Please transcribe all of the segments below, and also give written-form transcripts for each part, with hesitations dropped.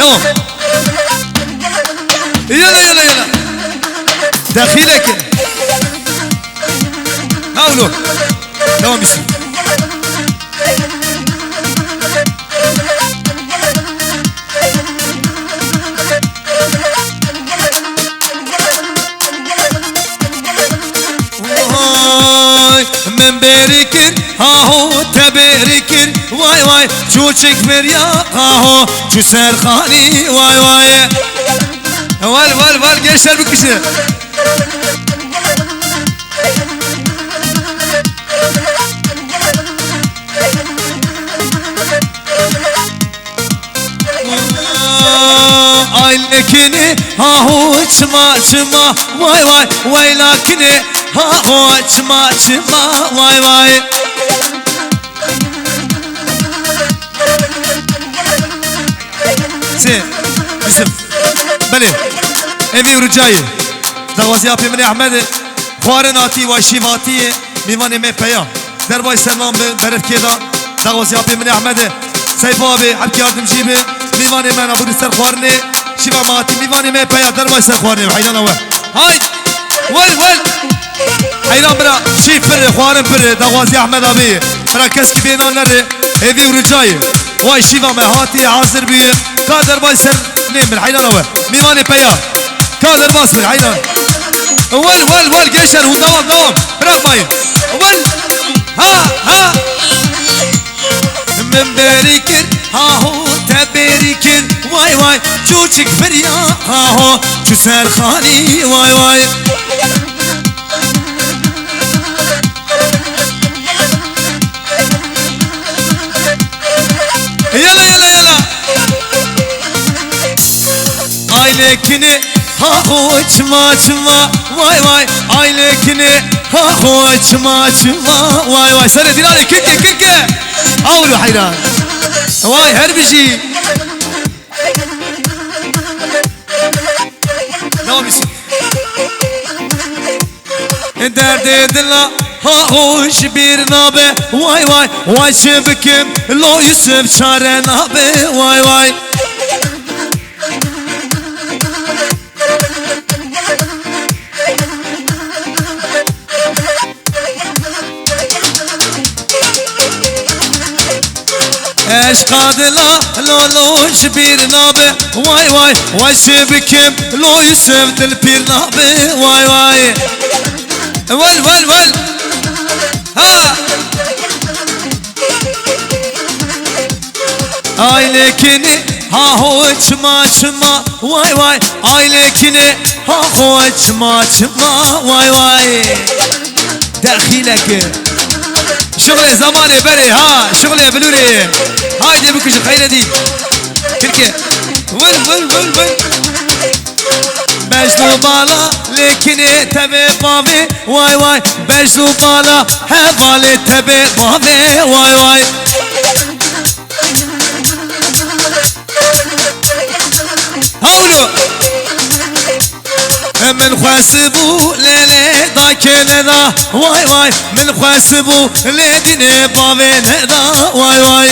دوام يلا يلا يلا داخلك هاولو دوام بسم من بريكن هاهو تبريكن واي واي چوچك بريا هاهو چو سرخاني واي واي ول gençler bir kişi aylekini hahu çıma çıma vay vay vaylakini hahu çıma çıma vay vay سي بسم بله evi ricayı davazı yapayım ne Ahmet خوارن آتی و شیواتی میوان مپیا در وای سلام به برف کیدا davazı yapayım ne Ahmet سیف abi حب yardımcı be میوان من ابو سر خوارنه شیوا ماتی میوان مپیا در وای سر خوارنه حیران اول هاي ول حیران برا شیف بره خوارن بره davazı Ahmet abi برا کس کی بینان نره evi ricayı وای شیوا مهاتی حاضر بی قادر وای سر نمر حیران اول میوان مپیا قادر باصبر حيران ول جيشر هو دوام برافو ماي ول ها من بريكن ها هو تبريكن واي چوچك فريا ها هو چو سرخاني واي يلا aylekini ha çıma çıma vay aylekini ha çıma çıma vay sana dinale kike avlu hayran vay her bir şey devam etsin derde dilla ha hoş bir nabe vay şebekim lo Yusuf çare nabe vay اشقادلا لولوش بير نابه واي شبكم لو يوسف البير نابه واي ول ها aylekini ha ho çıma vay aylekini ha ho çıma vay داخلك شغل زماني بري ها شغل بلوري هاي دي بكش خير دي كركي ول بجلو بالا لكن تبي بامي واي بجلو بالا هبالي تبي بامي واي هولو من خاسبو ليلي داكي دا واي من خاسبو ليديني بابي ندا واي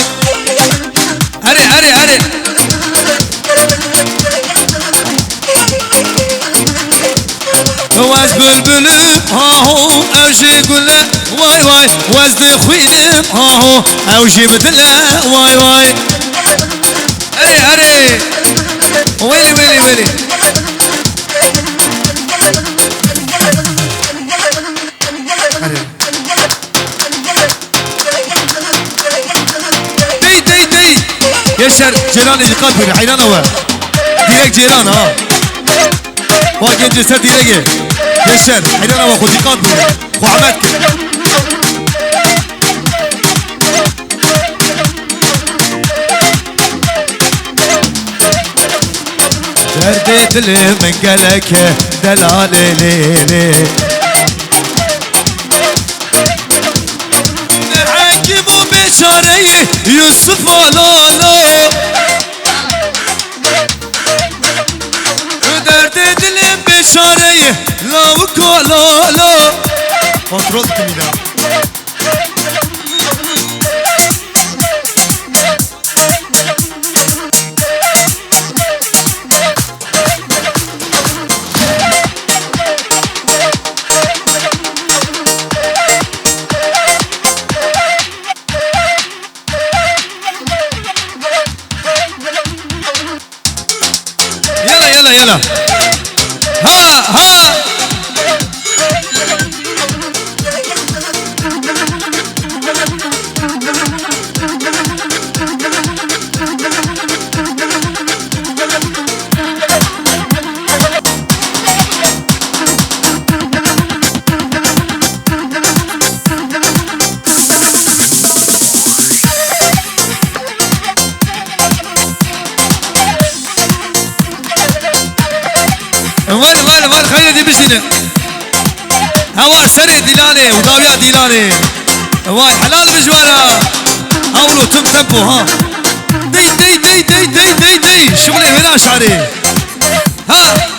هري واز بلبلم هاهو اوجي قوله واي وزن خوينم هاهو اوجي بدله واي هري ويلي دي يشر جيران يقال بير حيران هو ديريك جيران ها واجن جسر ديريك يشر حيران هو خذ يقال بير خو عمدك درد دل من قلك دلالي ليلي نحكمو بشاري يوسف ولولو درد دل بشاري لو كولولو kontrol kimida ول خيدي بجنة هوا سري ديلاني وداويا ديلاني واي حلال بجوانا هولو تم تمبو ها دي دي دي دي دي دي دي شغلي هنا شعري ها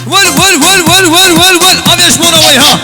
ول ابي اشمونه ويها